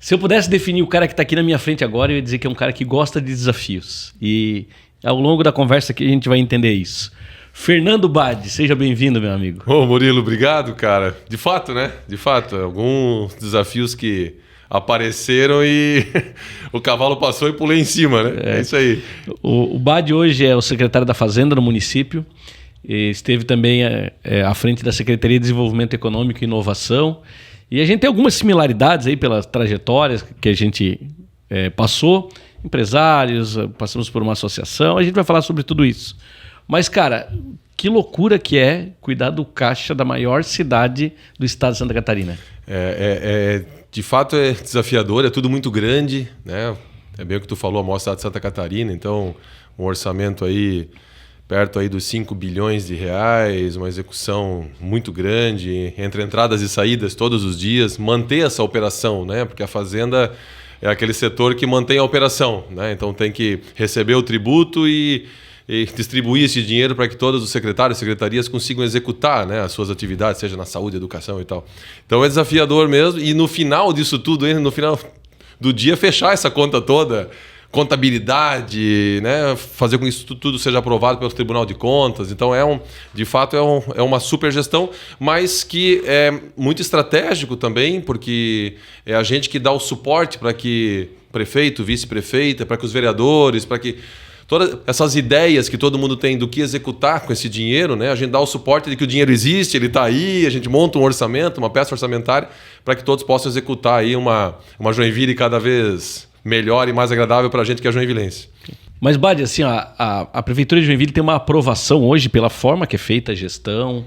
Se eu pudesse definir o cara que está aqui na minha frente agora, eu ia dizer que é um cara que gosta de desafios. E ao longo da conversa aqui a gente vai entender isso. Fernando Badi, seja bem-vindo, meu amigo. Ô, Murilo, obrigado, cara. De fato, né? De fato, alguns desafios que apareceram e o cavalo passou e pulei em cima, né? É isso aí. O Badi hoje é o secretário da Fazenda no município. Esteve também à frente da Secretaria de Desenvolvimento Econômico e Inovação. E a gente tem algumas similaridades aí pelas trajetórias que a gente passou. Empresários, passamos por uma associação. A gente vai falar sobre tudo isso. Mas, cara, que loucura que é cuidar do caixa da maior cidade do estado de Santa Catarina. De fato é desafiador, é tudo muito grande, né? É bem o que tu falou, a maior cidade de Santa Catarina, então um orçamento aí perto aí dos 5 bilhões de reais, uma execução muito grande, entre entradas e saídas todos os dias, manter essa operação, né? Porque a Fazenda é aquele setor que mantém a operação, né? Então tem que receber o tributo e distribuir esse dinheiro para que todos os secretários e secretarias consigam executar, né, as suas atividades, seja na saúde, educação e tal. Então é desafiador mesmo, e no final disso tudo, no final do dia, fechar essa conta toda, contabilidade, né, fazer com que isso tudo seja aprovado pelo Tribunal de Contas. Então de fato é uma super gestão, mas que é muito estratégico também, porque é a gente que dá o suporte para que prefeito, vice-prefeita, para que os vereadores, para que todas essas ideias que todo mundo tem do que executar com esse dinheiro, né? A gente dá o suporte de que o dinheiro existe, ele está aí, a gente monta um orçamento, uma peça orçamentária para que todos possam executar aí uma Joinville cada vez melhor e mais agradável para a gente que é joinvilense. Mas, Badi, assim, a Prefeitura de Joinville tem uma aprovação hoje pela forma que é feita a gestão,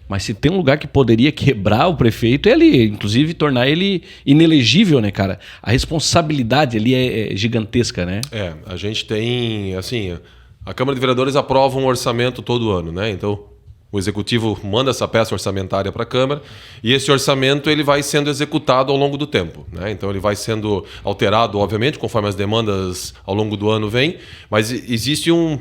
mas se tem um lugar que poderia quebrar o prefeito é ali, inclusive tornar ele inelegível, né, cara? A responsabilidade ali é gigantesca, né? A gente tem, assim, a Câmara de Vereadores aprova um orçamento todo ano, né? Então, o Executivo manda essa peça orçamentária para a Câmara e esse orçamento ele vai sendo executado ao longo do tempo, né? Então, ele vai sendo alterado, obviamente, conforme as demandas ao longo do ano vêm, mas existe um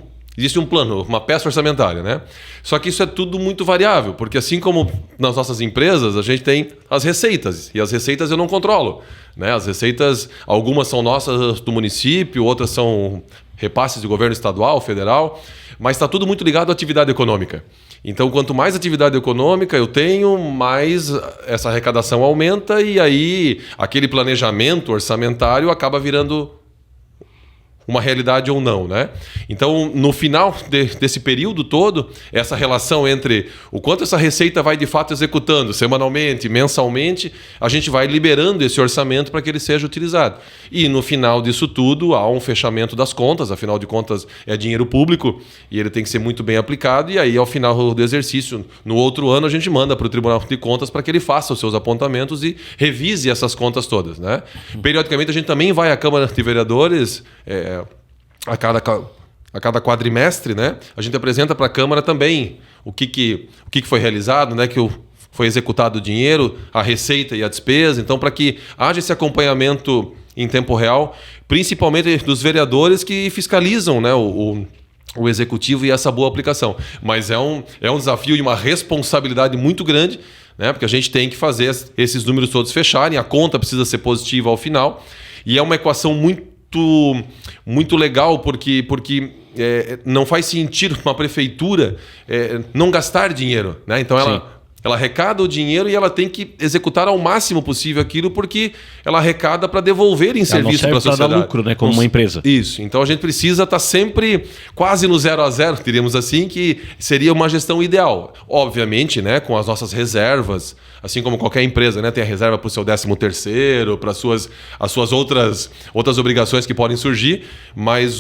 plano, uma peça orçamentária, né? Só que isso é tudo muito variável, porque assim como nas nossas empresas, a gente tem as receitas, e as receitas eu não controlo, né? As receitas, algumas são nossas do município, outras são repasses do governo estadual, federal, mas está tudo muito ligado à atividade econômica. Então, quanto mais atividade econômica eu tenho, mais essa arrecadação aumenta e aí aquele planejamento orçamentário acaba virando uma realidade ou não, né? Então, no final desse período todo, essa relação entre o quanto essa receita vai de fato executando semanalmente, mensalmente, a gente vai liberando esse orçamento para que ele seja utilizado. E no final disso tudo, há um fechamento das contas, afinal de contas é dinheiro público e ele tem que ser muito bem aplicado, e aí ao final do exercício, no outro ano, a gente manda para o Tribunal de Contas para que ele faça os seus apontamentos e revise essas contas todas, né? Periodicamente a gente também vai à Câmara de Vereadores, a cada quadrimestre, né? A gente apresenta para a Câmara também o que foi realizado, né? Foi executado o dinheiro, a receita e a despesa. Então, para que haja esse acompanhamento em tempo real, principalmente dos vereadores que fiscalizam, né, o executivo e essa boa aplicação. Mas é um desafio e uma responsabilidade muito grande, né? Porque a gente tem que fazer esses números todos fecharem, a conta precisa ser positiva ao final, e é uma equação muito legal, porque não faz sentido uma prefeitura não gastar dinheiro, né? Então ela arrecada o dinheiro e ela tem que executar ao máximo possível aquilo, porque ela arrecada para devolver em serviço para a sociedade. Para dar lucro, né? Como uma empresa. Isso. Então a gente precisa estar sempre quase no 0 a 0, diríamos assim, que seria uma gestão ideal. Obviamente, né, com as nossas reservas, assim como qualquer empresa, né, tem a reserva para o seu 13º, para as suas outras obrigações que podem surgir, mas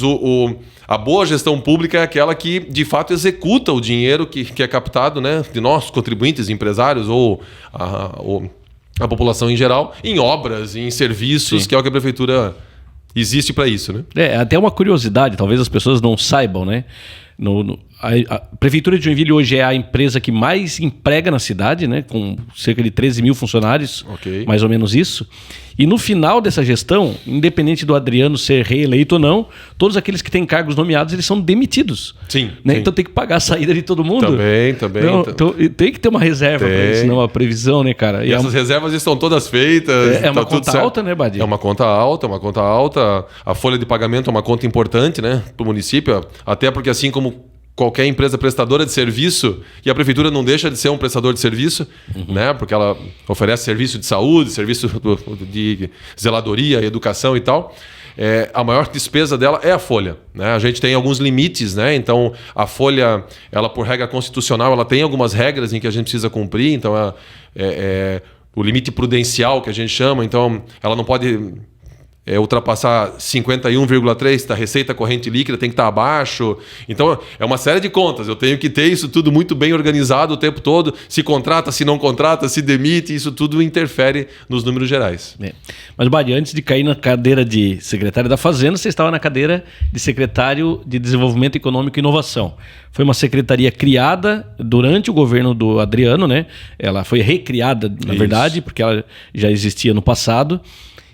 a boa gestão pública é aquela que, de fato, executa o dinheiro que é captado, né, de nós, contribuintes, empresários ou a população em geral, em obras, em serviços, que é o que a prefeitura existe para isso, né? Até uma curiosidade, talvez as pessoas não saibam, né? a Prefeitura de Joinville hoje é a empresa que mais emprega na cidade, né? Com cerca de 13 mil funcionários, mais ou menos isso. E no final dessa gestão, independente do Adriano ser reeleito ou não, todos aqueles que têm cargos nomeados, eles são demitidos. Sim. Né? Sim. Então tem que pagar a saída de todo mundo. Também. Então, tem que ter uma reserva para isso, não uma previsão, né, cara? E essas reservas estão todas feitas. É uma conta alta, né, Badi? É uma conta alta. A folha de pagamento é uma conta importante, né, para o município. Até porque, assim como qualquer empresa prestadora de serviço, e a prefeitura não deixa de ser um prestador de serviço, né? Porque ela oferece serviço de saúde, serviço de zeladoria, educação e tal. A maior despesa dela é a folha, né? A gente tem alguns limites, né? Então a folha, ela por regra constitucional, ela tem algumas regras em que a gente precisa cumprir. Então o limite prudencial que a gente chama, então ela não pode ultrapassar 51,3 da receita corrente líquida, tem que estar abaixo. Então, é uma série de contas. Eu tenho que ter isso tudo muito bem organizado o tempo todo. Se contrata, se não contrata, se demite, isso tudo interfere nos números gerais. Mas, Badi, antes de cair na cadeira de secretário da Fazenda, você estava na cadeira de secretário de Desenvolvimento Econômico e Inovação. Foi uma secretaria criada durante o governo do Adriano, né? Ela foi recriada, na verdade, porque ela já existia no passado.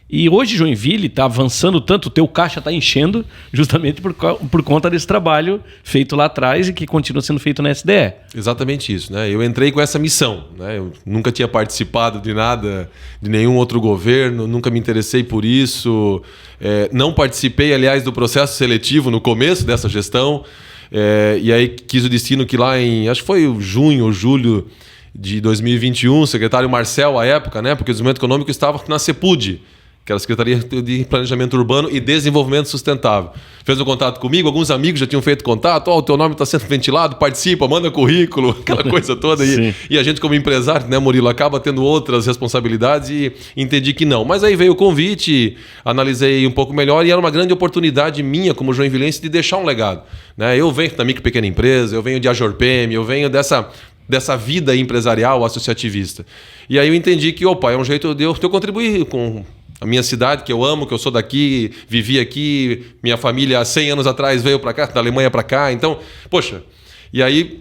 E hoje Joinville está avançando tanto, o teu caixa está enchendo justamente por conta desse trabalho feito lá atrás e que continua sendo feito na SDE. Exatamente isso, né? Eu entrei com essa missão, né? Eu nunca tinha participado de nada, de nenhum outro governo, nunca me interessei por isso. Não participei, aliás, do processo seletivo no começo dessa gestão. E aí quis o destino que lá em, acho que foi junho ou julho de 2021, o secretário Marcel, à época, né? Porque o desenvolvimento econômico estava na CEPUD, que era a Secretaria de Planejamento Urbano e Desenvolvimento Sustentável. Fez um contato comigo, alguns amigos já tinham feito contato, o teu nome está sendo ventilado, participa, manda currículo, aquela coisa toda. E a gente como empresário, né, Murilo, acaba tendo outras responsabilidades e entendi que não. Mas aí veio o convite, analisei um pouco melhor e era uma grande oportunidade minha como joinvilense de deixar um legado. Né? Eu venho da micro e pequena empresa, eu venho de Ajorpem, eu venho dessa vida empresarial associativista. E aí eu entendi que, é um jeito de eu contribuir com a minha cidade, que eu amo, que eu sou daqui, vivi aqui, minha família há 100 anos atrás veio para cá, da Alemanha para cá. Então, poxa, e aí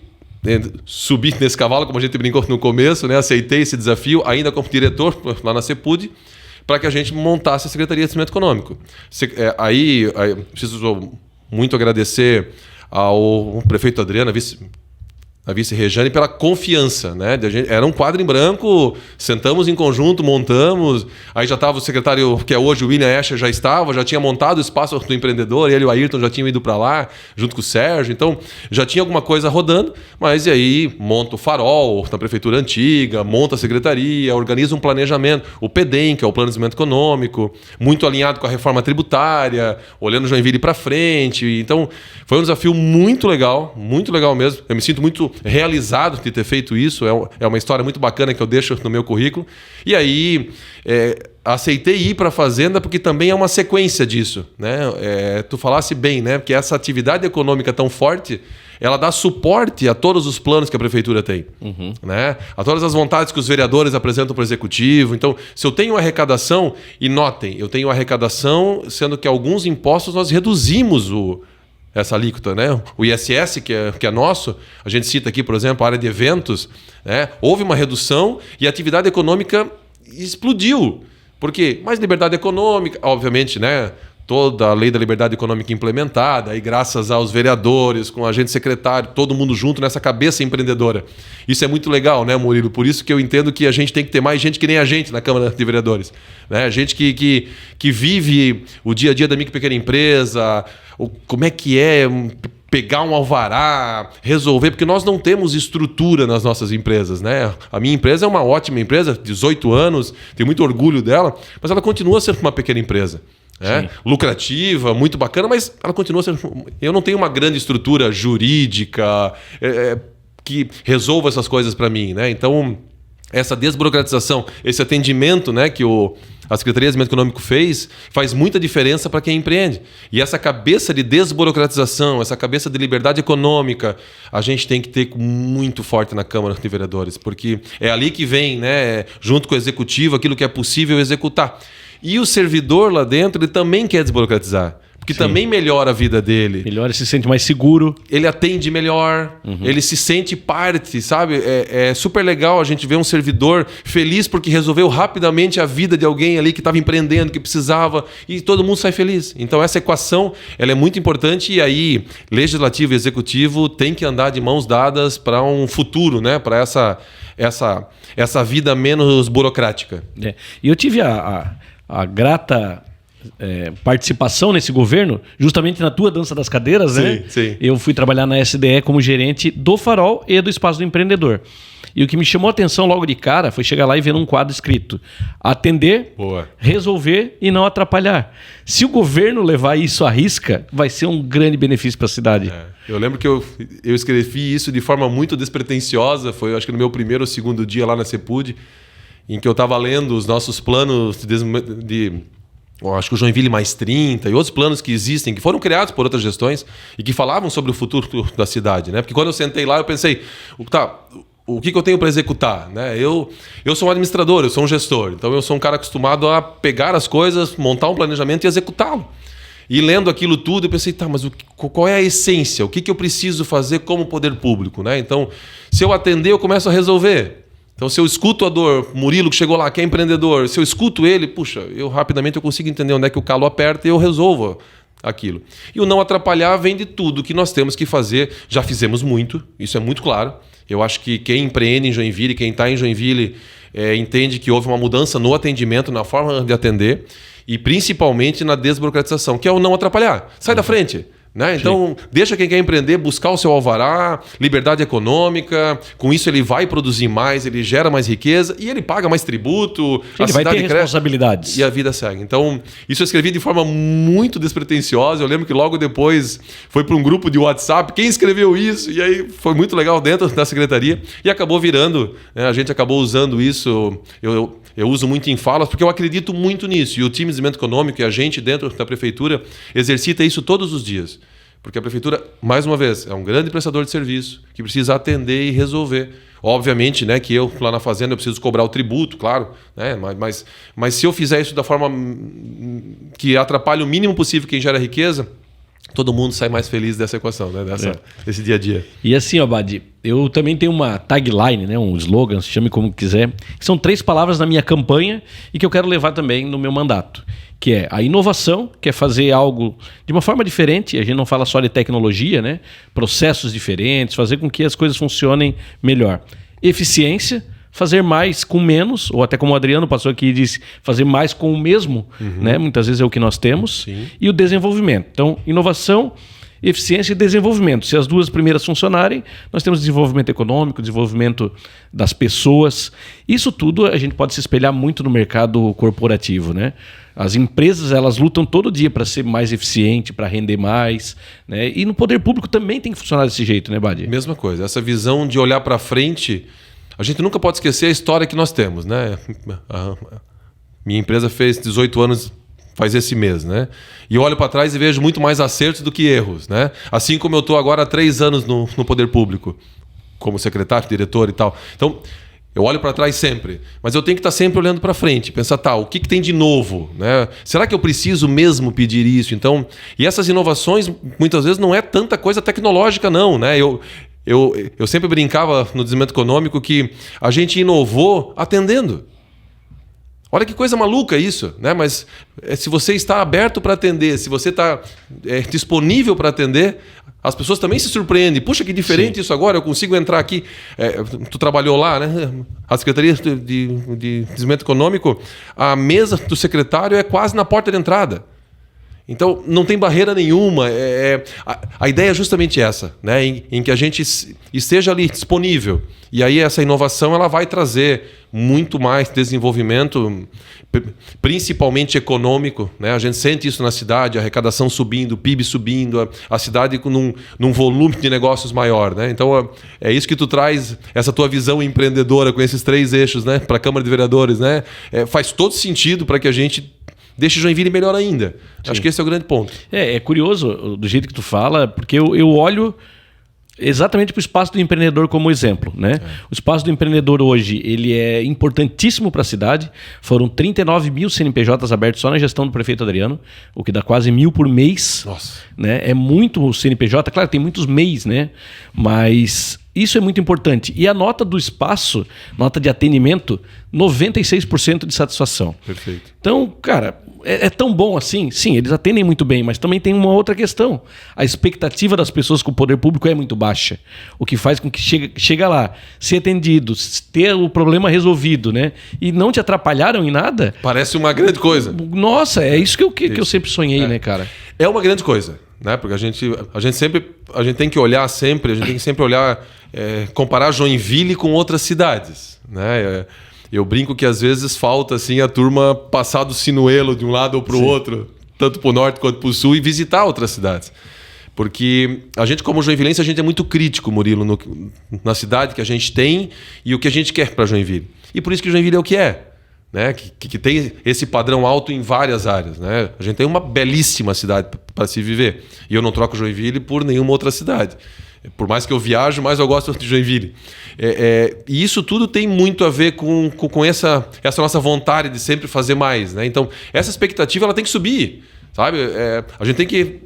subi nesse cavalo, como a gente brincou no começo, né? Aceitei esse desafio, ainda como diretor lá na CEPUD, para que a gente montasse a Secretaria de Desenvolvimento Econômico. Aí preciso muito agradecer ao prefeito Adriano, a vice Rejane, pela confiança, né? Era um quadro em branco, sentamos em conjunto, montamos, aí já estava o secretário, que é hoje o William Escher, já tinha montado o espaço do empreendedor, ele e o Ayrton já tinham ido para lá, junto com o Sérgio, então já tinha alguma coisa rodando, mas e aí monta o farol na prefeitura antiga, monta a secretaria, organiza um planejamento, o PEDEM, que é o Plano de Desenvolvimento Econômico, muito alinhado com a reforma tributária, olhando Joinville para frente, então foi um desafio muito legal mesmo, eu me sinto muito realizado de ter feito isso, é uma história muito bacana que eu deixo no meu currículo. E aí aceitei ir para a Fazenda porque também é uma sequência disso, né? Tu falasse bem, né? Porque essa atividade econômica tão forte, ela dá suporte a todos os planos que a prefeitura tem, né? A todas as vontades que os vereadores apresentam para o executivo. Então, se eu tenho arrecadação, e notem, eu tenho arrecadação, sendo que alguns impostos nós reduzimos essa alíquota, né? O ISS, que é nosso, a gente cita aqui, por exemplo, a área de eventos, né? Houve uma redução e a atividade econômica explodiu. Por quê? Mais liberdade econômica, obviamente, né? Toda a lei da liberdade econômica implementada, aí graças aos vereadores, com o agente secretário, todo mundo junto nessa cabeça empreendedora. Isso é muito legal, né, Murilo? Por isso que eu entendo que a gente tem que ter mais gente que nem a gente na Câmara de Vereadores. Né? Gente que vive o dia a dia da micro e pequena empresa, como é que é pegar um alvará, resolver, porque nós não temos estrutura nas nossas empresas, né? A minha empresa é uma ótima empresa, 18 anos, tenho muito orgulho dela, mas ela continua sendo uma pequena empresa. Lucrativa, muito bacana, mas ela continua sendo... Eu não tenho uma grande estrutura jurídica que resolva essas coisas para mim, né? Então, essa desburocratização, esse atendimento, né, que a Secretaria de Desenvolvimento Econômico faz muita diferença para quem empreende. E essa cabeça de desburocratização, essa cabeça de liberdade econômica, a gente tem que ter muito forte na Câmara de Vereadores, porque é ali que vem, né, junto com o Executivo, aquilo que é possível executar. E o servidor lá dentro, ele também quer desburocratizar. porque também melhora a vida dele. Melhor, ele se sente mais seguro. Ele atende melhor, ele se sente parte, sabe? É super legal a gente ver um servidor feliz porque resolveu rapidamente a vida de alguém ali que estava empreendendo, que precisava, e todo mundo sai feliz. Então essa equação ela é muito importante, e aí legislativo e executivo tem que andar de mãos dadas para um futuro, né? Para essa vida menos burocrática. E eu tive a grata participação nesse governo, justamente na tua dança das cadeiras, sim, né? Sim. Eu fui trabalhar na SDE como gerente do Farol e do Espaço do Empreendedor. E o que me chamou a atenção logo de cara foi chegar lá e ver um quadro escrito: atender, resolver e não atrapalhar. Se o governo levar isso à risca, vai ser um grande benefício para a cidade. Eu lembro que eu escrevi isso de forma muito despretensiosa, foi acho que no meu primeiro ou segundo dia lá na CEPUD, em que eu estava lendo os nossos planos acho que o Joinville mais 30 e outros planos que existem, que foram criados por outras gestões e que falavam sobre o futuro da cidade, né? Porque quando eu sentei lá, eu pensei, o que eu tenho para executar, né? Eu sou um administrador, eu sou um gestor, então eu sou um cara acostumado a pegar as coisas, montar um planejamento e executá-lo. E lendo aquilo tudo, eu pensei, mas qual é a essência? O que eu preciso fazer como poder público, né? Então, se eu atender, eu começo a resolver. Então, se eu escuto a dor, Murilo que chegou lá, que é empreendedor, se eu escuto ele, eu rapidamente consigo entender onde é que o calo aperta e eu resolvo aquilo. E o não atrapalhar vem de tudo que nós temos que fazer. Já fizemos muito, isso é muito claro. Eu acho que quem empreende em Joinville, quem está em Joinville, entende que houve uma mudança no atendimento, na forma de atender e principalmente na desburocratização, que é o não atrapalhar. Sai da frente. Né? Então, deixa quem quer empreender buscar o seu alvará, liberdade econômica, com isso ele vai produzir mais, ele gera mais riqueza e ele paga mais tributo, ele vai ter responsabilidades. E a vida segue. Então, isso eu escrevi de forma muito despretensiosa. Eu lembro que logo depois foi para um grupo de WhatsApp, quem escreveu isso? E aí foi muito legal dentro da secretaria e acabou virando, né? A gente acabou usando isso, eu uso muito em falas, porque eu acredito muito nisso. E o time de desenvolvimento econômico e a gente dentro da prefeitura exercita isso todos os dias. Porque a prefeitura, mais uma vez, é um grande prestador de serviço que precisa atender e resolver. Obviamente, né, que eu, lá na fazenda, eu preciso cobrar o tributo, claro. Né, mas se eu fizer isso da forma que atrapalhe o mínimo possível quem gera riqueza, todo mundo sai mais feliz dessa equação, né, desse dia a dia. E assim, Badi, eu também tenho uma tagline, né, um slogan, se chame como quiser, que são 3 palavras na minha campanha e que eu quero levar também no meu mandato, que é a inovação, que é fazer algo de uma forma diferente. A gente não fala só de tecnologia, né? Processos diferentes, fazer com que as coisas funcionem melhor. Eficiência, fazer mais com menos, ou até como o Adriano passou aqui e disse, fazer mais com o mesmo, né? Muitas vezes é o que nós temos. Sim. E o desenvolvimento. Então, inovação, eficiência e desenvolvimento. Se as duas primeiras funcionarem, nós temos desenvolvimento econômico, desenvolvimento das pessoas. Isso tudo a gente pode se espelhar muito no mercado corporativo, né? As empresas, elas lutam todo dia para ser mais eficiente, para render mais, né? E no poder público também tem que funcionar desse jeito, né, Badi? Mesma coisa. Essa visão de olhar para frente, a gente nunca pode esquecer a história que nós temos, né? Minha empresa fez 18 anos faz esse mês, né? E eu olho para trás e vejo muito mais acertos do que erros, né? Assim como eu estou agora há 3 anos no poder público, como secretário, diretor e tal. Então, eu olho para trás sempre, mas eu tenho que estar sempre olhando para frente, pensar, o que tem de novo? Né? Será que eu preciso mesmo pedir isso? Então, e essas inovações, muitas vezes, não é tanta coisa tecnológica, não. Né? Eu sempre brincava no desenvolvimento econômico que a gente inovou atendendo. Olha que coisa maluca isso, né? Mas se você está aberto para atender, se você está disponível para atender, as pessoas também se surpreendem. Puxa, que diferente isso agora, eu consigo entrar aqui. Tu trabalhou lá, né? A Secretaria de Desenvolvimento Econômico, a mesa do secretário é quase na porta de entrada. Então, não tem barreira nenhuma. A ideia é justamente essa, né? Em que a gente esteja ali disponível. E aí essa inovação ela vai trazer muito mais desenvolvimento, principalmente econômico. Né? A gente sente isso na cidade, a arrecadação subindo, o PIB subindo, a cidade num volume de negócios maior. Né? Então, é isso que tu traz, essa tua visão empreendedora com esses 3 eixos, né? Para a Câmara de Vereadores. Né? Faz todo sentido para que a gente deixe Joinville melhor ainda. Sim. Acho que esse é o grande ponto. É curioso do jeito que tu fala, porque eu olho exatamente para o espaço do empreendedor como exemplo, né? O espaço do empreendedor hoje, ele é importantíssimo para a cidade. Foram 39 mil CNPJs abertos só na gestão do prefeito Adriano, o que dá quase 1.000 por mês. Nossa. Né? É muito o CNPJ, claro, tem muitos MEIs, né? Mas isso é muito importante. E a nota do espaço, nota de atendimento, 96% de satisfação. Perfeito. Então, cara, é tão bom assim? Sim, eles atendem muito bem, mas também tem uma outra questão. A expectativa das pessoas com o poder público é muito baixa. O que faz com que chega lá, ser atendido, ter o problema resolvido, né? E não te atrapalharam em nada. Parece uma grande coisa. Nossa, é isso que eu sempre sonhei, né, cara? É uma grande coisa, né? Porque a gente tem que olhar sempre, comparar Joinville com outras cidades, né? Eu brinco que às vezes falta assim a turma passar do sinuelo de um lado ou para o outro, tanto para o norte quanto para o sul, e visitar outras cidades. Porque a gente, como joinvilense, a gente é muito crítico, Murilo, na cidade que a gente tem e o que a gente quer para Joinville. E por isso que Joinville é o que é, né? Que tem esse padrão alto em várias áreas, né? A gente tem uma belíssima cidade para se viver. E eu não troco Joinville por nenhuma outra cidade. Por mais que eu viajo, mais eu gosto de Joinville. E isso tudo tem muito a ver com essa nossa vontade de sempre fazer mais, né? Então, essa expectativa ela tem que subir, sabe? A gente tem que,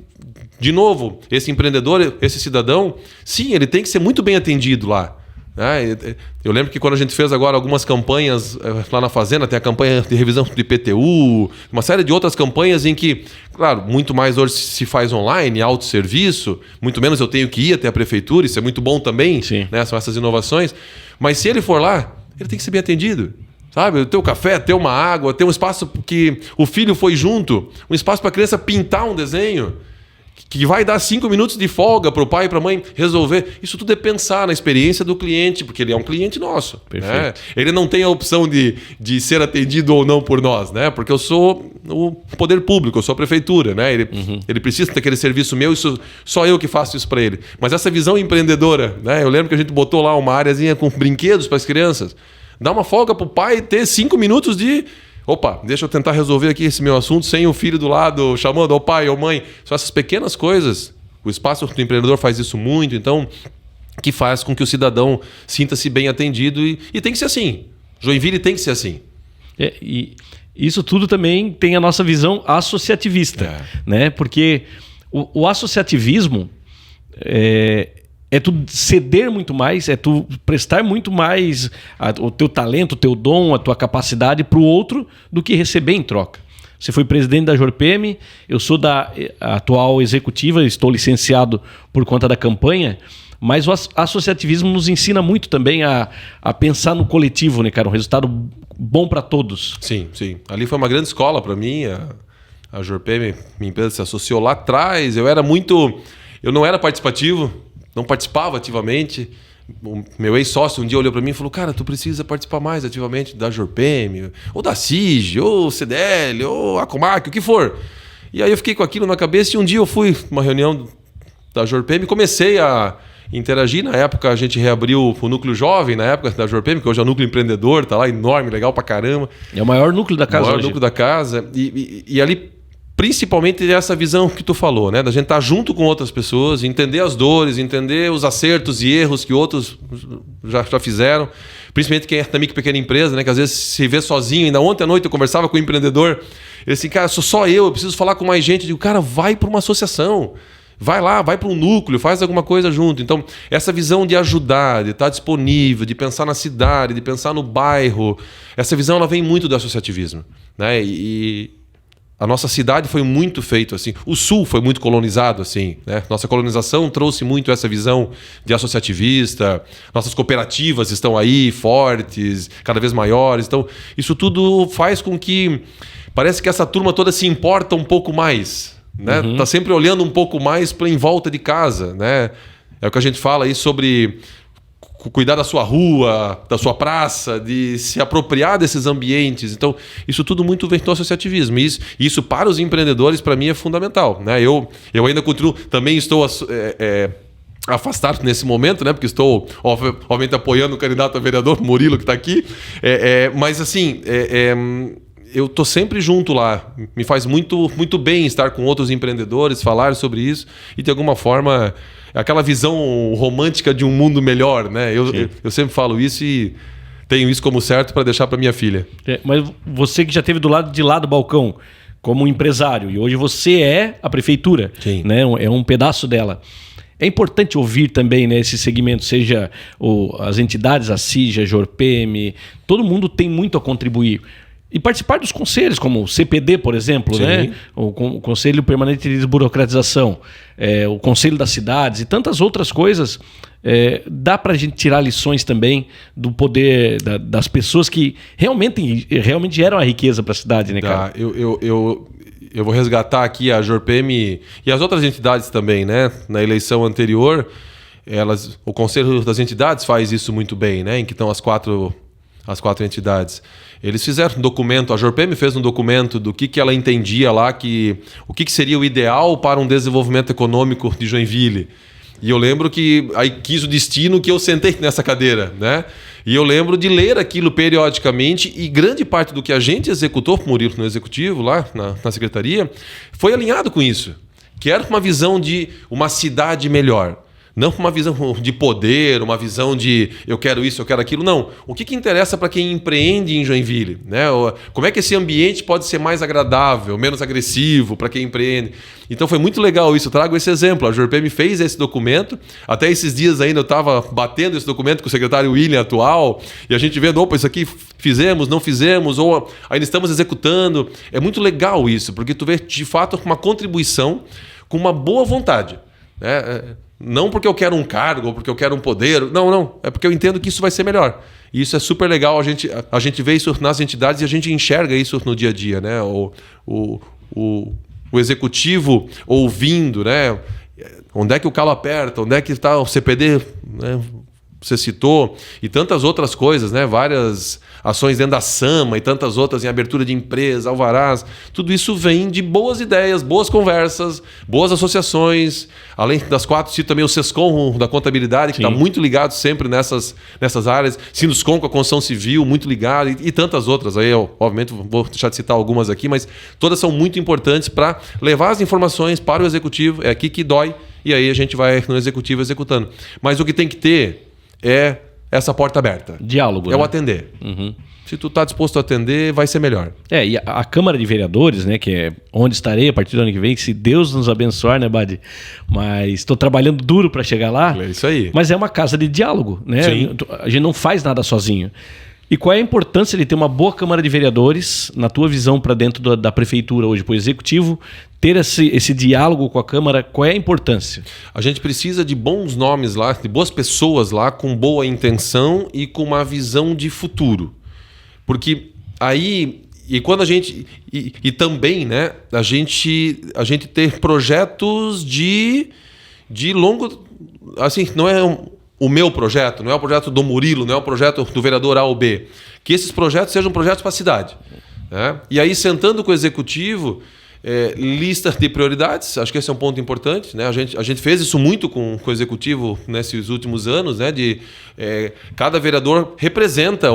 de novo, esse empreendedor, esse cidadão, sim, ele tem que ser muito bem atendido lá. Eu lembro que quando a gente fez agora algumas campanhas lá na Fazenda, tem a campanha de revisão do IPTU, uma série de outras campanhas em que, claro, muito mais hoje se faz online, autosserviço, muito menos eu tenho que ir até a prefeitura, isso é muito bom também, né? São essas inovações, mas se ele for lá, ele tem que ser bem atendido. Sabe, ter um café, ter uma água, ter um espaço que o filho foi junto, um espaço para a criança pintar um desenho, que vai dar 5 minutos de folga para o pai e para a mãe resolver. Isso tudo é pensar na experiência do cliente, porque ele é um cliente nosso. Perfeito. Né? Ele não tem a opção de ser atendido ou não por nós, né? Porque eu sou o poder público, eu sou a prefeitura, né? Ele precisa ter aquele serviço meu, só eu que faço isso para ele. Mas essa visão empreendedora, né? Eu lembro que a gente botou lá uma areazinha com brinquedos para as crianças. Dá uma folga para o pai ter 5 minutos de... Opa, deixa eu tentar resolver aqui esse meu assunto sem o filho do lado, chamando ao pai ou mãe. São essas pequenas coisas. O espaço do empreendedor faz isso muito, então, que faz com que o cidadão sinta-se bem atendido e tem que ser assim. Joinville tem que ser assim. E isso tudo também tem a nossa visão associativista, né? Porque o associativismo é tu ceder muito mais, é tu prestar muito mais o teu talento, o teu dom, a tua capacidade para o outro do que receber em troca. Você foi presidente da Jorpem, eu sou da atual executiva, estou licenciado por conta da campanha, mas o associativismo nos ensina muito também a pensar no coletivo, né, cara? Um resultado bom para todos. Sim, sim. Ali foi uma grande escola para mim. A Jorpem, minha empresa, se associou lá atrás. Eu não era participativo, não participava ativamente. O meu ex-sócio um dia olhou para mim e falou: cara, tu precisa participar mais ativamente da Jorpem, ou da CIG, ou CDL, ou a Comac, o que for. E aí eu fiquei com aquilo na cabeça e um dia eu fui numa reunião da Jorpem e comecei a interagir. Na época a gente reabriu o núcleo jovem, na época da Jorpem, que hoje é o núcleo empreendedor, tá lá enorme, legal pra caramba. É o maior núcleo da casa hoje. O maior núcleo da casa. E ali, principalmente essa visão que tu falou, né? Da gente estar junto com outras pessoas, entender as dores, entender os acertos e erros que outros já fizeram. Principalmente quem é também que pequena empresa, né? Que às vezes se vê sozinho. Ainda ontem à noite eu conversava com um empreendedor. Ele disse: cara, sou só eu preciso falar com mais gente. Eu digo: cara, vai para uma associação. Vai lá, vai para um núcleo, faz alguma coisa junto. Então, essa visão de ajudar, de estar disponível, de pensar na cidade, de pensar no bairro, essa visão ela vem muito do associativismo, né? E a nossa cidade foi muito feito assim. O Sul foi muito colonizado assim, né? Nossa colonização trouxe muito essa visão de associativista. Nossas cooperativas estão aí fortes, cada vez maiores. Então, isso tudo faz com que parece que essa turma toda se importa um pouco mais, né? Tá sempre olhando um pouco mais para em volta de casa, né? É o que a gente fala aí sobre cuidar da sua rua, da sua praça, de se apropriar desses ambientes. Então, isso tudo muito vem do associativismo. E isso para os empreendedores, para mim, é fundamental, né? Eu ainda continuo, também estou afastado nesse momento, né? Porque estou, obviamente, apoiando o candidato a vereador, Murilo, que está aqui. Mas, assim, eu estou sempre junto lá. Me faz muito, muito bem estar com outros empreendedores, falar sobre isso e, de alguma forma, aquela visão romântica de um mundo melhor, né? Eu sempre falo isso e tenho isso como certo para deixar para minha filha. Mas você que já esteve do lado de lá do balcão, como empresário, e hoje você é a prefeitura, né? É um pedaço dela. É importante ouvir também, né, esse segmento, seja as entidades, a CIJ, a JORPM, todo mundo tem muito a contribuir. E participar dos conselhos, como o CPD, por exemplo, né? O Conselho Permanente de Desburocratização, o Conselho das Cidades e tantas outras coisas. Dá para a gente tirar lições também do poder das pessoas que realmente geram a riqueza para a cidade, né, cara? Eu vou resgatar aqui a JORPM e as outras entidades também, né? Na eleição anterior, o Conselho das Entidades faz isso muito bem, né? Em que estão as quatro entidades. Eles fizeram um documento, a JORPM fez um documento do que ela entendia lá, o que seria o ideal para um desenvolvimento econômico de Joinville. E eu lembro que aí quis o destino que eu sentei nessa cadeira, né? E eu lembro de ler aquilo periodicamente e grande parte do que a gente executou, Murilo, no executivo, lá na secretaria, foi alinhado com isso. Que era uma visão de uma cidade melhor. Não uma visão de poder, uma visão de eu quero isso, eu quero aquilo. Não. O que interessa para quem empreende em Joinville? Né? Como é que esse ambiente pode ser mais agradável, menos agressivo para quem empreende? Então foi muito legal isso. Eu trago esse exemplo. A JORPM fez esse documento. Até esses dias ainda eu estava batendo esse documento com o secretário William atual e a gente vendo, opa, isso aqui fizemos, não fizemos, ou ainda estamos executando. É muito legal isso, porque tu vê de fato uma contribuição com uma boa vontade. Né? Não porque eu quero um cargo ou porque eu quero um poder. Não. É porque eu entendo que isso vai ser melhor. E isso é super legal. A gente vê isso nas entidades e a gente enxerga isso no dia a dia. Né? O executivo ouvindo, né? Onde é que o calo aperta, onde é que está o CPD, né? Você citou, e tantas outras coisas, né? Várias ações dentro da SAMA e tantas outras em abertura de empresas, alvarás. Tudo isso vem de boas ideias, boas conversas, boas associações. Além das quatro, cito também o SESCOM da contabilidade, que está muito ligado sempre nessas áreas. Sinuscom com a construção civil, muito ligado, e tantas outras. Aí eu, obviamente, vou deixar de citar algumas aqui, mas todas são muito importantes para levar as informações para o executivo. É aqui que dói, e aí a gente vai no executivo executando. Mas o que tem que ter é essa porta aberta. Diálogo. É o atender. Uhum. Se tu está disposto a atender, vai ser melhor. E a Câmara de Vereadores, né, que é onde estarei a partir do ano que vem, se Deus nos abençoar, né, Badi? Mas estou trabalhando duro para chegar lá. É isso aí. Mas é uma casa de diálogo, né? Sim. A gente não faz nada sozinho. E qual é a importância de ter uma boa Câmara de Vereadores, na tua visão, para dentro da prefeitura hoje, para o executivo, ter esse diálogo com a Câmara? Qual é a importância? A gente precisa de bons nomes lá, de boas pessoas lá, com boa intenção e com uma visão de futuro. Porque aí, e quando a gente... E também, né, a gente ter projetos de longo... Assim, não é o meu projeto, não é o projeto do Murilo, não é o projeto do vereador A ou B. Que esses projetos sejam projetos para a cidade. Né? E aí, sentando com o executivo, lista de prioridades, acho que esse é um ponto importante. Né? A gente fez isso muito com o executivo nesses últimos anos, né? Cada vereador representa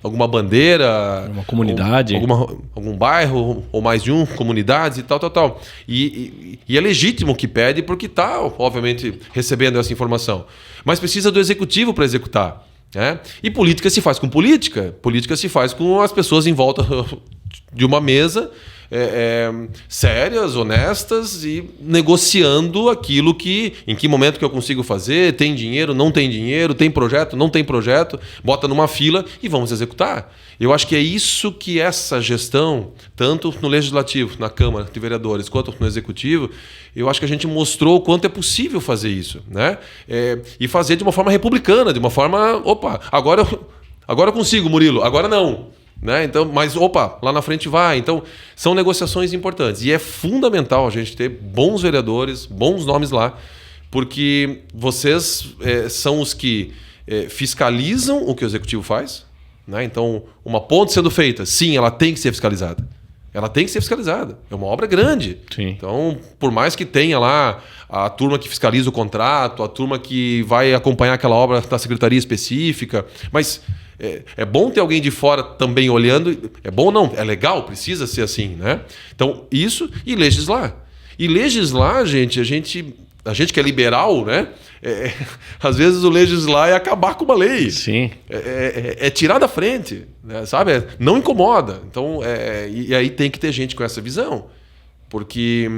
alguma bandeira, uma comunidade, algum bairro, ou mais de comunidades e tal. E é legítimo que pede, porque está, obviamente, recebendo essa informação. Mas precisa do executivo para executar. Né? E política se faz com política. Política se faz com as pessoas em volta de uma mesa, sérias, honestas e negociando aquilo em que momento que eu consigo fazer, tem dinheiro, não tem dinheiro, tem projeto, não tem projeto, bota numa fila e vamos executar. Eu acho que é isso que essa gestão, tanto no Legislativo, na Câmara de Vereadores, quanto no Executivo, eu acho que a gente mostrou o quanto é possível fazer isso. Né? E fazer de uma forma republicana, de uma forma, agora eu consigo, Murilo, agora não. Né? Então, mas lá na frente vai. Então, são negociações importantes. E é fundamental a gente ter bons vereadores, bons nomes lá, porque vocês são os que fiscalizam o que o executivo faz. Né? Então, uma ponte sendo feita, sim, ela tem que ser fiscalizada. Ela tem que ser fiscalizada. É uma obra grande. Sim. Então, por mais que tenha lá a turma que fiscaliza o contrato, a turma que vai acompanhar aquela obra da secretaria específica, mas é bom ter alguém de fora também olhando. É bom não, é legal, precisa ser assim, né? Então, isso e legislar. E legislar, gente, a gente a gente que é liberal, né? Às vezes o legislar é acabar com uma lei. Sim. É tirar da frente, né? Sabe? Não incomoda. Então, e aí tem que ter gente com essa visão. Porque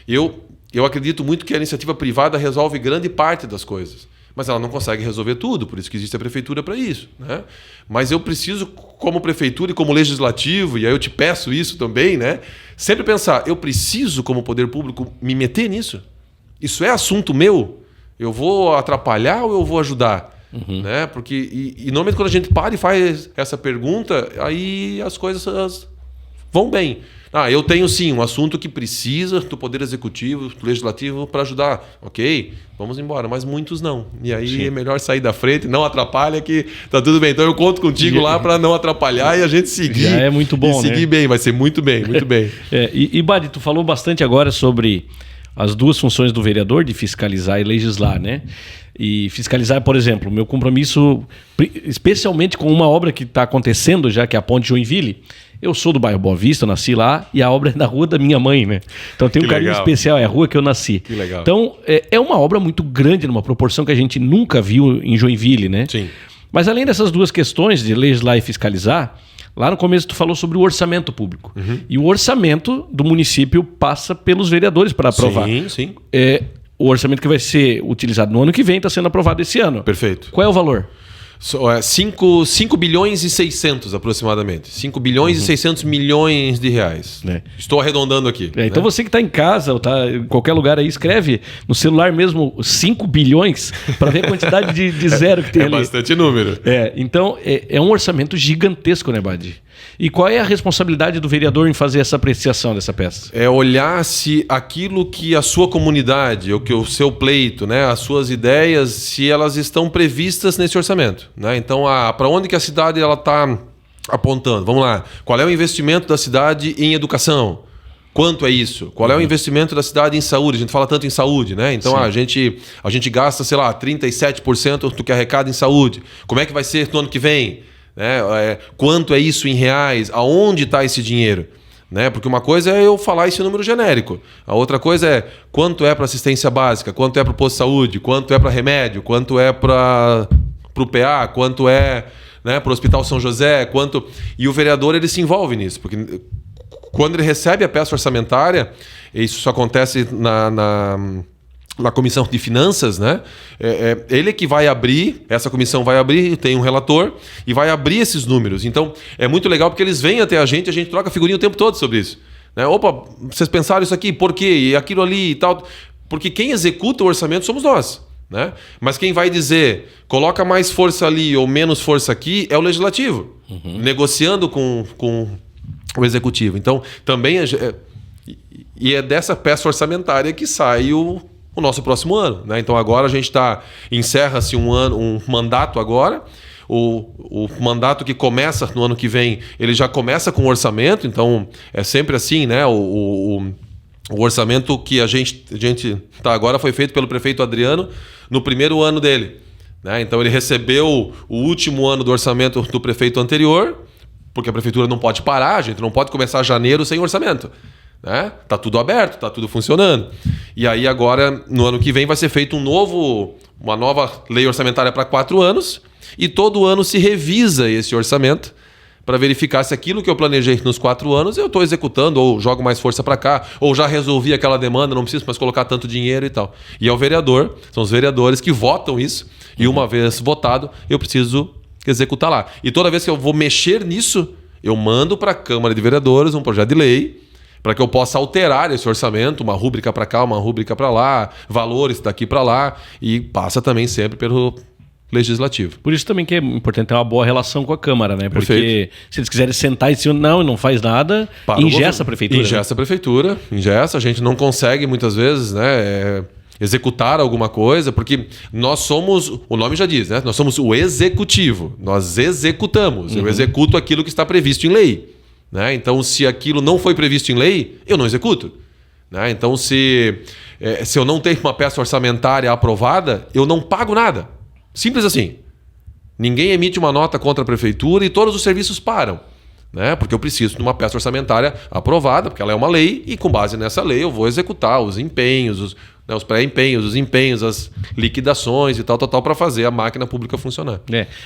eu acredito muito que a iniciativa privada resolve grande parte das coisas. Mas ela não consegue resolver tudo, por isso que existe a prefeitura para isso, né? Mas eu preciso, como prefeitura e como legislativo, e aí eu te peço isso também, né? Sempre pensar, eu preciso, como poder público, me meter nisso? Isso é assunto meu? Eu vou atrapalhar ou eu vou ajudar? Né? Porque, e normalmente quando a gente para e faz essa pergunta, aí as coisas vão bem. Eu tenho sim um assunto que precisa do Poder Executivo, do Legislativo para ajudar. Ok, vamos embora, mas muitos não. E aí sim, é melhor sair da frente, não atrapalha que tá tudo bem. Então eu conto contigo lá para não atrapalhar e a gente seguir. Já é muito bom, e seguir bem, vai ser muito bem, muito bem. E Badi, tu falou bastante agora sobre as duas funções do vereador, de fiscalizar e legislar, né? E fiscalizar, por exemplo, o meu compromisso, especialmente com uma obra que está acontecendo já, que é a Ponte Joinville. Eu sou do bairro Boa Vista, eu nasci lá, e a obra é na rua da minha mãe, né? Então tem um carinho especial, é a rua que eu nasci. Que legal. Então é uma obra muito grande, numa proporção que a gente nunca viu em Joinville, né? Sim. Mas além dessas duas questões de legislar e fiscalizar, lá no começo tu falou sobre o orçamento público. E o orçamento do município passa pelos vereadores para aprovar. Sim, sim. O orçamento que vai ser utilizado no ano que vem está sendo aprovado esse ano. Perfeito. Qual é o valor? 5 bilhões e 600 aproximadamente. 5 bilhões e 600 milhões de reais. Estou arredondando aqui. Então você que está em casa ou está em qualquer lugar aí, escreve no celular mesmo 5 bilhões para ver a quantidade de zero que tem ali. É bastante número. Então é um orçamento gigantesco, né, Badi? E qual é a responsabilidade do vereador em fazer essa apreciação dessa peça? É olhar se aquilo que a sua comunidade, ou que o seu pleito, né, as suas ideias, se elas estão previstas nesse orçamento. Né? Então, para onde que a cidade está apontando? Vamos lá. Qual é o investimento da cidade em educação? Quanto é isso? Qual é o investimento da cidade em saúde? A gente fala tanto em saúde, né? Então a gente gasta, sei lá, 37% do que arrecada em saúde. Como é que vai ser no ano que vem? Quanto é isso em reais? Aonde está esse dinheiro? Né? Porque uma coisa é eu falar esse número genérico. A outra coisa é quanto é para assistência básica, quanto é para o posto de saúde, quanto é para remédio, quanto é para o PA, quanto é, né, para o Hospital São José, quanto... E o vereador ele se envolve nisso, porque quando ele recebe a peça orçamentária, isso só acontece na comissão de finanças, né? Ele que vai abrir, essa comissão vai abrir, tem um relator e vai abrir esses números. Então, é muito legal porque eles vêm até a gente troca figurinha o tempo todo sobre isso. Né? Opa, vocês pensaram isso aqui, por quê? E aquilo ali e tal. Porque quem executa o orçamento somos nós. Né? Mas quem vai dizer, coloca mais força ali ou menos força aqui, é o legislativo, negociando com o executivo. Então, também é dessa peça orçamentária que sai o nosso próximo ano. Né? Então agora a gente encerra-se um mandato agora. O mandato que começa no ano que vem, ele já começa com o orçamento, então é sempre assim, né? O orçamento que a gente tá agora foi feito pelo prefeito Adriano no primeiro ano dele. Né? Então ele recebeu o último ano do orçamento do prefeito anterior, porque a prefeitura não pode parar, a gente não pode começar janeiro sem orçamento. Né? Tá tudo aberto, tá tudo funcionando. E aí agora, no ano que vem, vai ser feito uma nova lei orçamentária para 4 anos e todo ano se revisa esse orçamento para verificar se aquilo que eu planejei nos 4 anos eu estou executando ou jogo mais força para cá, ou já resolvi aquela demanda, não preciso mais colocar tanto dinheiro e tal. E é o vereador, são os vereadores que votam isso e uma vez votado, eu preciso executar lá. E toda vez que eu vou mexer nisso, eu mando para a Câmara de Vereadores um projeto de lei para que eu possa alterar esse orçamento, uma rúbrica para cá, uma rúbrica para lá, valores daqui para lá, e passa também sempre pelo legislativo. Por isso também que é importante ter uma boa relação com a Câmara, né? Porque Perfeito. Se eles quiserem sentar em cima, não faz nada, engessa a prefeitura. Engessa a prefeitura, a gente não consegue muitas vezes, né, executar alguma coisa, porque nós somos, o nome já diz, né? Nós somos o executivo, nós executamos, eu executo aquilo que está previsto em lei. Né? Então, se aquilo não foi previsto em lei, eu não executo. Né? Então, se eu não tenho uma peça orçamentária aprovada, eu não pago nada. Simples assim. Ninguém emite uma nota contra a prefeitura e todos os serviços param. Né? Porque eu preciso de uma peça orçamentária aprovada, porque ela é uma lei, e com base nessa lei eu vou executar os empenhos, né, os pré-empenhos, os empenhos, as liquidações e tal, para fazer a máquina pública funcionar.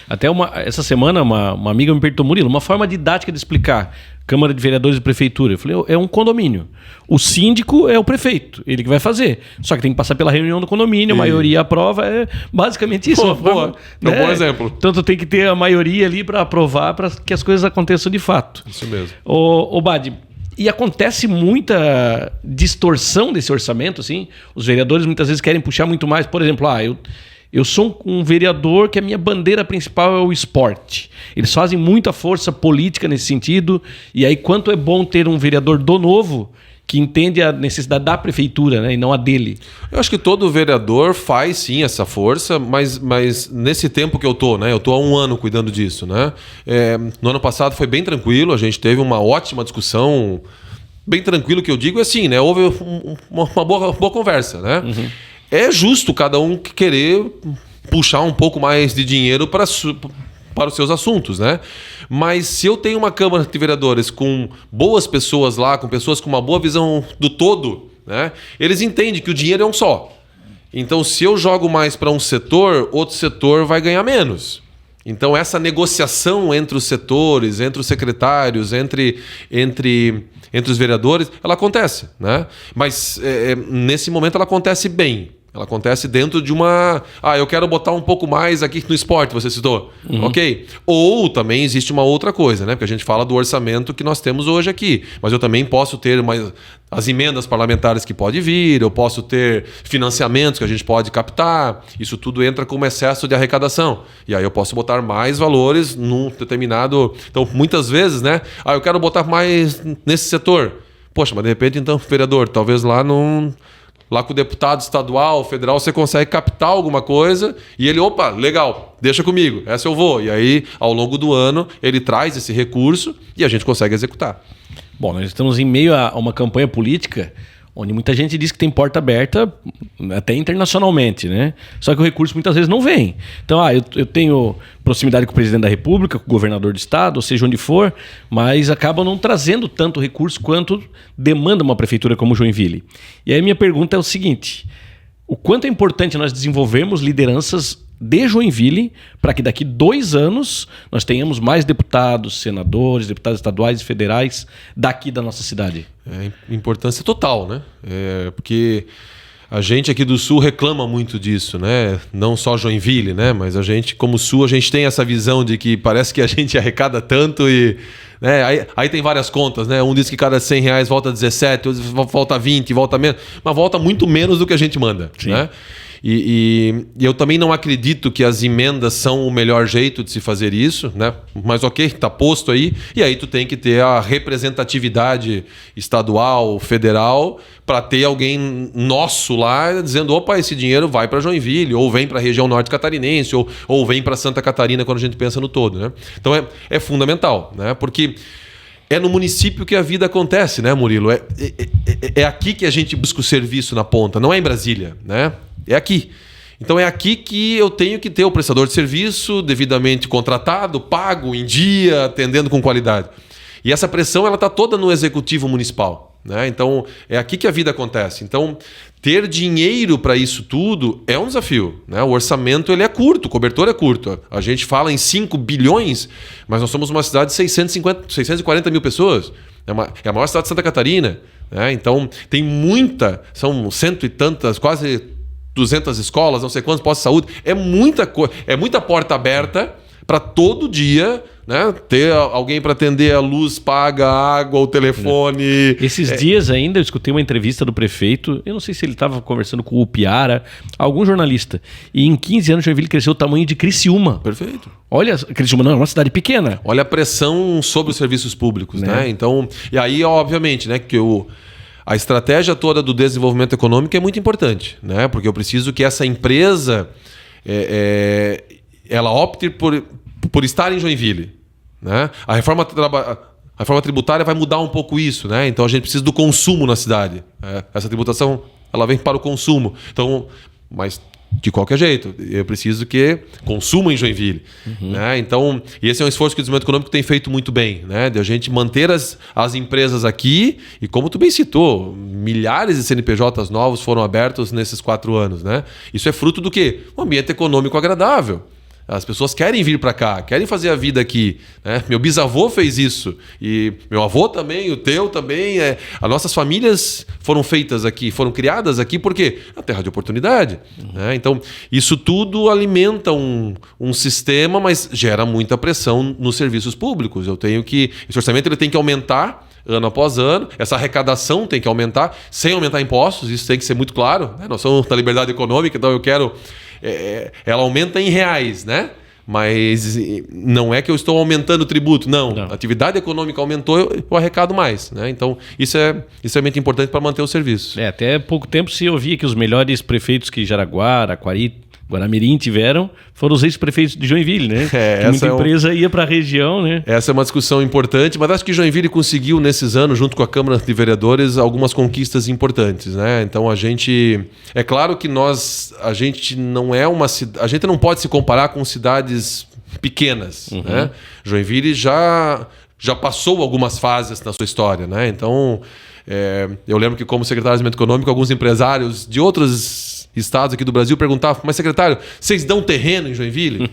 Até essa semana uma amiga me perguntou, Murilo, uma forma didática de explicar Câmara de Vereadores e Prefeitura. Eu falei, é um condomínio. O síndico é o prefeito, ele que vai fazer. Só que tem que passar pela reunião do condomínio, a maioria aprova, é basicamente isso. É um bom exemplo. Então tu tem que ter a maioria ali para aprovar, para que as coisas aconteçam de fato. Isso mesmo. Ô Badi, e acontece muita distorção desse orçamento, assim. Os vereadores muitas vezes querem puxar muito mais. Por exemplo, eu sou um vereador que a minha bandeira principal é o esporte. Eles fazem muita força política nesse sentido. E aí, quanto é bom ter um vereador do Novo que entende a necessidade da prefeitura, né, e não a dele. Eu acho que todo vereador faz sim essa força, mas nesse tempo que eu tô, né? Eu tô há 1 ano cuidando disso, né? No ano passado foi bem tranquilo, a gente teve uma ótima discussão, bem tranquilo que eu digo, assim, né? Houve uma boa conversa, né? Uhum. É justo cada um querer puxar um pouco mais de dinheiro para os seus assuntos, né? Mas se eu tenho uma Câmara de Vereadores com boas pessoas lá, com pessoas com uma boa visão do todo, né? Eles entendem que o dinheiro é um só. Então, se eu jogo mais para um setor, outro setor vai ganhar menos. Então, essa negociação entre os setores, entre os secretários, entre os vereadores, ela acontece, né? Mas nesse momento ela acontece bem. Ela acontece dentro de uma... eu quero botar um pouco mais aqui no esporte, você citou. Uhum. Ok? Ou também existe uma outra coisa, né? Porque a gente fala do orçamento que nós temos hoje aqui. Mas eu também posso ter as emendas parlamentares que pode vir, eu posso ter financiamentos que a gente pode captar. Isso tudo entra como excesso de arrecadação. E aí eu posso botar mais valores num determinado... Então, muitas vezes, né? Eu quero botar mais nesse setor. Poxa, mas de repente, então, vereador, talvez lá com o deputado estadual, federal, você consegue captar alguma coisa e ele, opa, legal, deixa comigo, essa eu vou. E aí, ao longo do ano, ele traz esse recurso e a gente consegue executar. Bom, nós estamos em meio a uma campanha política onde muita gente diz que tem porta aberta até internacionalmente, né? Só que o recurso muitas vezes não vem. Então, eu tenho proximidade com o presidente da República, com o governador do estado, ou seja, onde for, mas acabam não trazendo tanto recurso quanto demanda uma prefeitura como Joinville. E aí minha pergunta é o seguinte: o quanto é importante nós desenvolvermos lideranças de Joinville para que daqui 2 anos nós tenhamos mais deputados, senadores, deputados estaduais e federais daqui da nossa cidade? Importância total, né? Porque a gente aqui do Sul reclama muito disso, né? Não só Joinville, né? Mas a gente, como Sul, a gente tem essa visão de que parece que a gente arrecada tanto e... né? Aí tem várias contas, né? Um diz que cada R$100 volta 17, outro volta 20, volta menos, mas volta muito menos do que a gente manda, né? E eu também não acredito que as emendas são o melhor jeito de se fazer isso, né? Mas ok, está posto aí. E aí tu tem que ter a representatividade estadual, federal, para ter alguém nosso lá dizendo, opa, esse dinheiro vai para Joinville, ou vem para a região norte catarinense, ou vem para Santa Catarina quando a gente pensa no todo, né? Então é fundamental, né? Porque é no município que a vida acontece, né, Murilo? É aqui que a gente busca o serviço na ponta, não é em Brasília, né? É aqui. Então é aqui que eu tenho que ter o prestador de serviço devidamente contratado, pago, em dia, atendendo com qualidade. E essa pressão ela está toda no executivo municipal, né? Então é aqui que a vida acontece. Então ter dinheiro para isso tudo é um desafio, né? O orçamento ele é curto, o cobertor é curto. A gente fala em 5 bilhões, mas nós somos uma cidade de 640 mil pessoas. É a maior cidade de Santa Catarina, né? Então tem são 100 e tantas, quase 200 escolas, não sei quantos postos de saúde. É muita porta aberta para todo dia, né, ter alguém para atender a luz, paga, a água, o telefone. Esses dias ainda eu escutei uma entrevista do prefeito, eu não sei se ele estava conversando com o Piara, algum jornalista, e em 15 anos Joinville cresceu o tamanho de Criciúma. Perfeito. Olha, Criciúma não é uma cidade pequena. Olha a pressão sobre os serviços públicos, né? Então, e aí, obviamente, né, que a estratégia toda do desenvolvimento econômico é muito importante, né? Porque eu preciso que essa empresa ela opte por estar em Joinville, né? A reforma tributária vai mudar um pouco isso, né? Então a gente precisa do consumo na cidade. Essa tributação ela vem para o consumo. Então, mas de qualquer jeito. Eu preciso que consuma em Joinville. Né? Então, esse é um esforço que o desenvolvimento econômico tem feito muito bem, né? De a gente manter as empresas aqui e, como tu bem citou, milhares de CNPJs novos foram abertos nesses 4 anos. Né? Isso é fruto do quê? Um ambiente econômico agradável. As pessoas querem vir para cá, querem fazer a vida aqui. Né? Meu bisavô fez isso. E meu avô também, o teu também. As nossas famílias foram feitas aqui, foram criadas aqui porque é uma terra de oportunidade. Né? Então, isso tudo alimenta um sistema, mas gera muita pressão nos serviços públicos. Esse orçamento ele tem que aumentar ano após ano, essa arrecadação tem que aumentar, sem aumentar impostos, isso tem que ser muito claro. Né? Nós somos da liberdade econômica, então eu quero... ela aumenta em reais, né? Mas não é que eu estou aumentando o tributo, não. A atividade econômica aumentou, eu arrecado mais. Né? Então, isso é muito importante para manter o serviço. Até pouco tempo se ouvia que os melhores prefeitos que Jaraguá, Araquari, Guaramirim tiveram foram os ex-prefeitos de Joinville, né? Que muita empresa ia para a região, né? Essa é uma discussão importante, mas acho que Joinville conseguiu nesses anos, junto com a Câmara de Vereadores, algumas conquistas importantes, né? Então é claro que a gente não pode se comparar com cidades pequenas, né? Joinville já passou algumas fases na sua história, né? Então eu lembro que, como secretário de Desenvolvimento Econômico, alguns empresários de outros estados aqui do Brasil perguntavam: mas, secretário, vocês dão terreno em Joinville?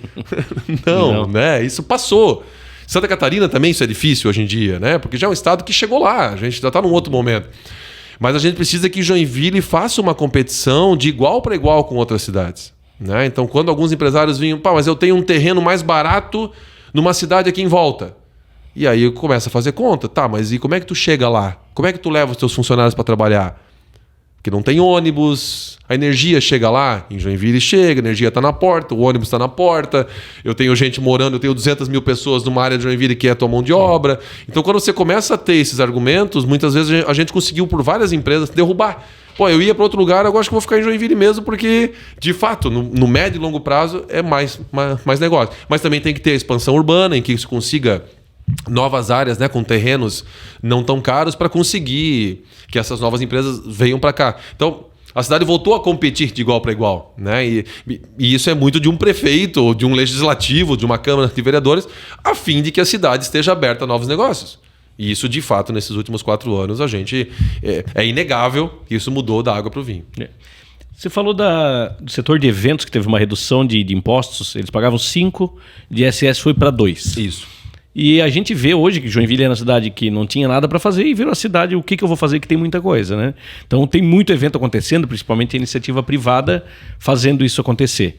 Não, né? Isso passou. Santa Catarina também isso é difícil hoje em dia, né? Porque já é um estado que chegou lá, a gente já está num outro momento. Mas a gente precisa que Joinville faça uma competição de igual para igual com outras cidades. Né? Então, quando alguns empresários vinham, mas eu tenho um terreno mais barato numa cidade aqui em volta. E aí eu começo a fazer conta. Tá, mas e como é que tu chega lá? Como é que tu leva os teus funcionários para trabalhar? Porque não tem ônibus, a energia chega lá, em Joinville chega, a energia está na porta, o ônibus está na porta, eu tenho gente morando, eu tenho 200 mil pessoas numa área de Joinville que é a tua mão de obra. Então, quando você começa a ter esses argumentos, muitas vezes a gente conseguiu, por várias empresas, derrubar. Pô, eu ia para outro lugar, agora acho que vou ficar em Joinville mesmo, porque, de fato, no médio e longo prazo é mais negócio. Mas também tem que ter a expansão urbana, em que se consiga novas áreas, né, com terrenos não tão caros para conseguir que essas novas empresas venham para cá. Então, a cidade voltou a competir de igual para igual, né? E isso é muito de um prefeito, ou de um legislativo, de uma Câmara de Vereadores, a fim de que a cidade esteja aberta a novos negócios. E isso, de fato, nesses últimos 4 anos, a gente é inegável que isso mudou da água para o vinho. Você falou do setor de eventos, que teve uma redução de impostos. Eles pagavam 5, de ISS foi para 2. Isso. E a gente vê hoje que Joinville era uma cidade que não tinha nada para fazer e virou a cidade, o que eu vou fazer, que tem muita coisa, né? Então tem muito evento acontecendo, principalmente a iniciativa privada fazendo isso acontecer.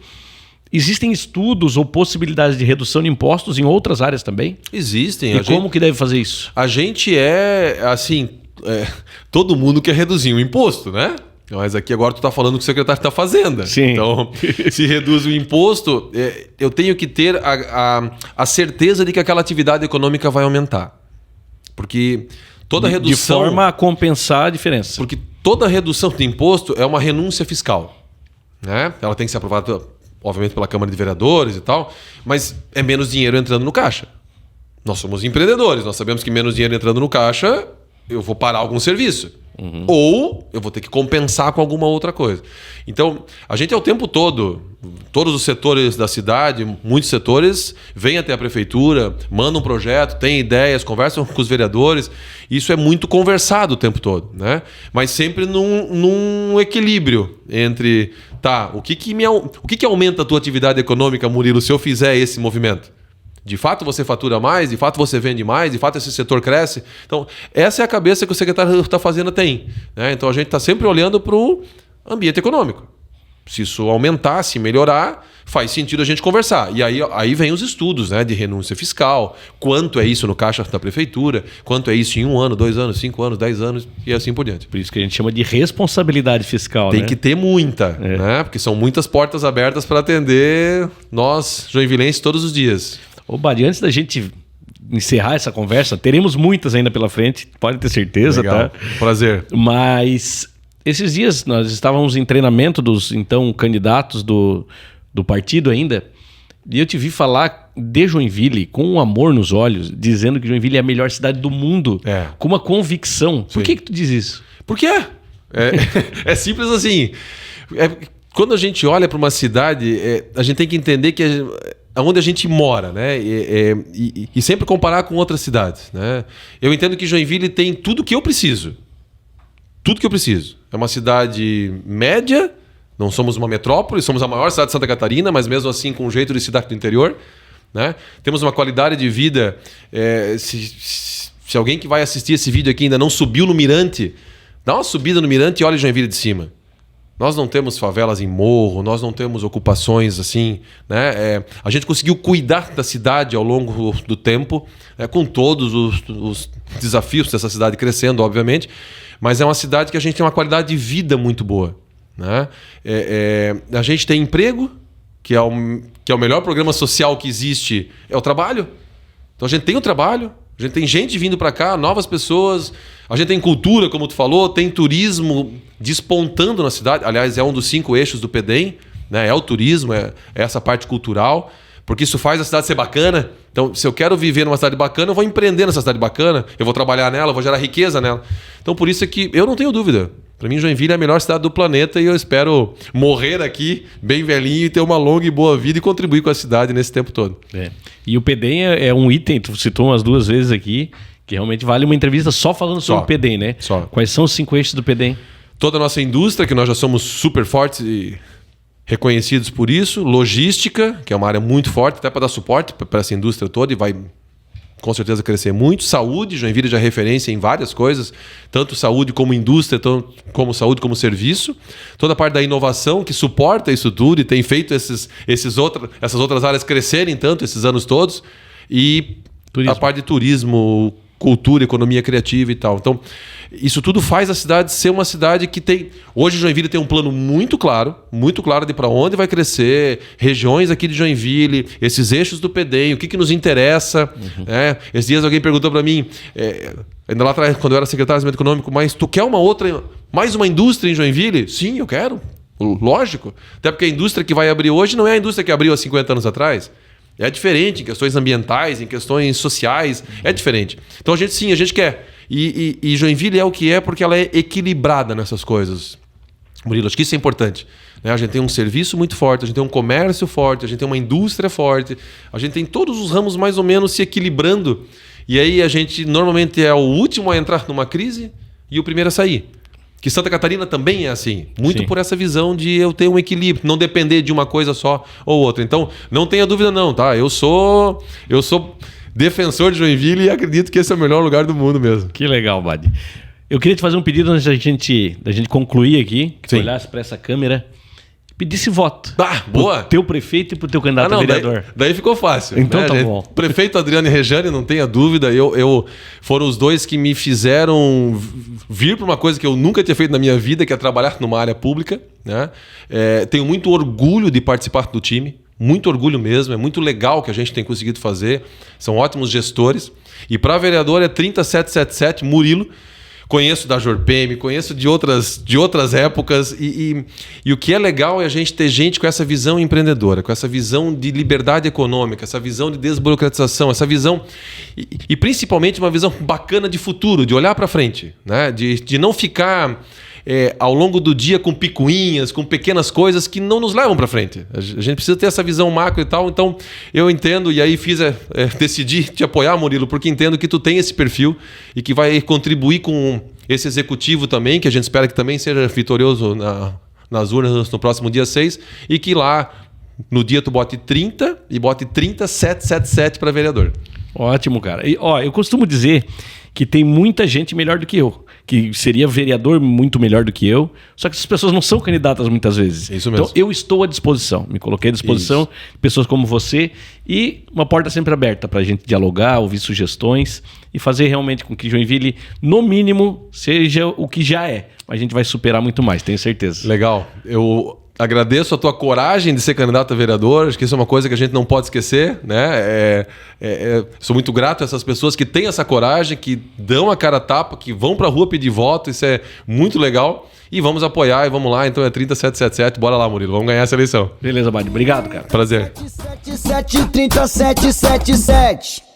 Existem estudos ou possibilidades de redução de impostos em outras áreas também? Existem. E como que deve fazer isso? A gente todo mundo quer reduzir o imposto, né? Mas aqui agora tu está falando com o secretário da Fazenda. Sim. Então, se reduz o imposto, eu tenho que ter a certeza de que aquela atividade econômica vai aumentar. Porque toda redução... De forma a compensar a diferença. Porque toda redução de imposto é uma renúncia fiscal. Né? Ela tem que ser aprovada, obviamente, pela Câmara de Vereadores e tal, mas é menos dinheiro entrando no caixa. Nós somos empreendedores, nós sabemos que menos dinheiro entrando no caixa, eu vou parar algum serviço. Ou eu vou ter que compensar com alguma outra coisa. Então, a gente é o tempo todo, todos os setores da cidade, muitos setores, vêm até a prefeitura, mandam um projeto, têm ideias, conversam com os vereadores. Isso é muito conversado o tempo todo, né? Mas sempre num equilíbrio entre, o que aumenta a tua atividade econômica, Murilo, se eu fizer esse movimento? De fato você fatura mais, de fato você vende mais, de fato esse setor cresce. Então, essa é a cabeça que o secretário da Fazenda tem. Né? Então, a gente está sempre olhando para o ambiente econômico. Se isso aumentar, se melhorar, faz sentido a gente conversar. E aí vem os estudos, né, de renúncia fiscal, quanto é isso no caixa da prefeitura, quanto é isso em 1 ano, 2 anos, 5 anos, 10 anos e assim por diante. Por isso que a gente chama de responsabilidade fiscal. Tem que ter muita, né? Porque são muitas portas abertas para atender nós, joinvilenses, todos os dias. Ô, Bari, antes da gente encerrar essa conversa, teremos muitas ainda pela frente, pode ter certeza. Legal. Tá? Prazer. Mas esses dias nós estávamos em treinamento dos então candidatos do partido ainda, e eu te vi falar de Joinville com um amor nos olhos, dizendo que Joinville é a melhor cidade do mundo, com uma convicção. Por que tu diz isso? Por quê? É simples assim. quando a gente olha para uma cidade, a gente tem que entender que onde a gente mora, né? E sempre comparar com outras cidades, né? Eu entendo que Joinville tem tudo que eu preciso. Tudo que eu preciso. É uma cidade média, não somos uma metrópole, somos a maior cidade de Santa Catarina, mas mesmo assim com um jeito de cidade do interior, né? Temos uma qualidade de vida. Se alguém que vai assistir esse vídeo aqui ainda não subiu no Mirante, dá uma subida no Mirante e olha Joinville de cima. Nós não temos favelas em morro, nós não temos ocupações assim, né? A gente conseguiu cuidar da cidade ao longo do tempo, com todos os desafios dessa cidade crescendo, obviamente, mas é uma cidade que a gente tem uma qualidade de vida muito boa, né? A gente tem emprego, que é o melhor programa social que existe, é o trabalho. Então a gente tem o trabalho, a gente tem gente vindo para cá, novas pessoas, a gente tem cultura, como tu falou, tem turismo despontando na cidade. Aliás, é um dos 5 eixos do PEDEM, né? É o turismo, é essa parte cultural, porque isso faz a cidade ser bacana. Então, se eu quero viver numa cidade bacana, eu vou empreender nessa cidade bacana, eu vou trabalhar nela, eu vou gerar riqueza nela. Então, por isso é que eu não tenho dúvida. Para mim, Joinville é a melhor cidade do planeta e eu espero morrer aqui bem velhinho e ter uma longa e boa vida e contribuir com a cidade nesse tempo todo. E o PEDEM é um item, tu citou umas 2 vezes aqui, que realmente vale uma entrevista só falando sobre o PEDEM, né? Só. Quais são os 5 eixos do PEDEM? Toda a nossa indústria, que nós já somos super fortes e reconhecidos por isso. Logística, que é uma área muito forte, até para dar suporte para essa indústria toda e vai com certeza crescer muito. Saúde, Joinville já é referência em várias coisas, tanto saúde como indústria, tanto como saúde como serviço. Toda a parte da inovação que suporta isso tudo e tem feito essas outras áreas crescerem tanto esses anos todos. E a parte de turismo, cultura, economia criativa e tal. Então, isso tudo faz a cidade ser uma cidade que tem... Hoje, Joinville tem um plano muito claro de para onde vai crescer, regiões aqui de Joinville, esses eixos do PEDEM, o que nos interessa. Esses dias alguém perguntou para mim, ainda lá atrás, quando eu era secretário de Desenvolvimento Econômico, mas tu quer mais uma indústria em Joinville? Sim, eu quero. Lógico. Até porque a indústria que vai abrir hoje não é a indústria que abriu há 50 anos atrás. É diferente em questões ambientais, em questões sociais, é diferente. Então a gente quer. E Joinville é o que é porque ela é equilibrada nessas coisas. Murilo, acho que isso é importante. Né? A gente tem um serviço muito forte, a gente tem um comércio forte, a gente tem uma indústria forte, a gente tem todos os ramos mais ou menos se equilibrando. E aí a gente normalmente é o último a entrar numa crise e o primeiro a sair. Que Santa Catarina também é assim. Muito Sim. por essa visão de eu ter um equilíbrio, não depender de uma coisa só ou outra. Então, não tenha dúvida não, tá? Eu sou defensor de Joinville e acredito que esse é o melhor lugar do mundo mesmo. Que legal, Badi. Eu queria te fazer um pedido antes da gente concluir aqui, que tu olhasse para essa câmera, pedisse voto. Boa! Pro teu prefeito e pro teu candidato a vereador. Daí ficou fácil. Então né? Tá bom. Prefeito Adriano Rejane, não tenha dúvida. Foram os 2 que me fizeram vir para uma coisa que eu nunca tinha feito na minha vida, que é trabalhar numa área pública. Né? Tenho muito orgulho de participar do time. Muito orgulho mesmo. É muito legal o que a gente tem conseguido fazer. São ótimos gestores. E para vereador é 30777 Murilo. Conheço da Jorpem, conheço de outras épocas e o que é legal é a gente ter gente com essa visão empreendedora, com essa visão de liberdade econômica, essa visão de desburocratização, essa visão e principalmente uma visão bacana de futuro, de olhar para frente, né? De não ficar ao longo do dia com picuinhas, com pequenas coisas que não nos levam para frente. A gente precisa ter essa visão macro e tal. Então, eu entendo e aí decidi te apoiar, Murilo, porque entendo que tu tem esse perfil e que vai contribuir com esse executivo também, que a gente espera que também seja vitorioso nas urnas no próximo dia 6 e que lá no dia tu bote 30 e bote 30777 para vereador. Ótimo, cara. E, eu costumo dizer que tem muita gente melhor do que eu, que seria vereador muito melhor do que eu, só que essas pessoas não são candidatas muitas vezes. Isso mesmo. Então eu estou à disposição, me coloquei à disposição de pessoas como você e uma porta sempre aberta para a gente dialogar, ouvir sugestões e fazer realmente com que Joinville, no mínimo, seja o que já é. A gente vai superar muito mais, tenho certeza. Legal. Eu agradeço a tua coragem de ser candidato a vereador, acho que isso é uma coisa que a gente não pode esquecer, né? Sou muito grato a essas pessoas que têm essa coragem, que dão a cara a tapa, que vão pra rua pedir voto, isso é muito legal. E vamos apoiar e vamos lá, então é 30777, bora lá, Murilo, vamos ganhar essa eleição. Beleza, Badi, obrigado, cara. Prazer. 777 30777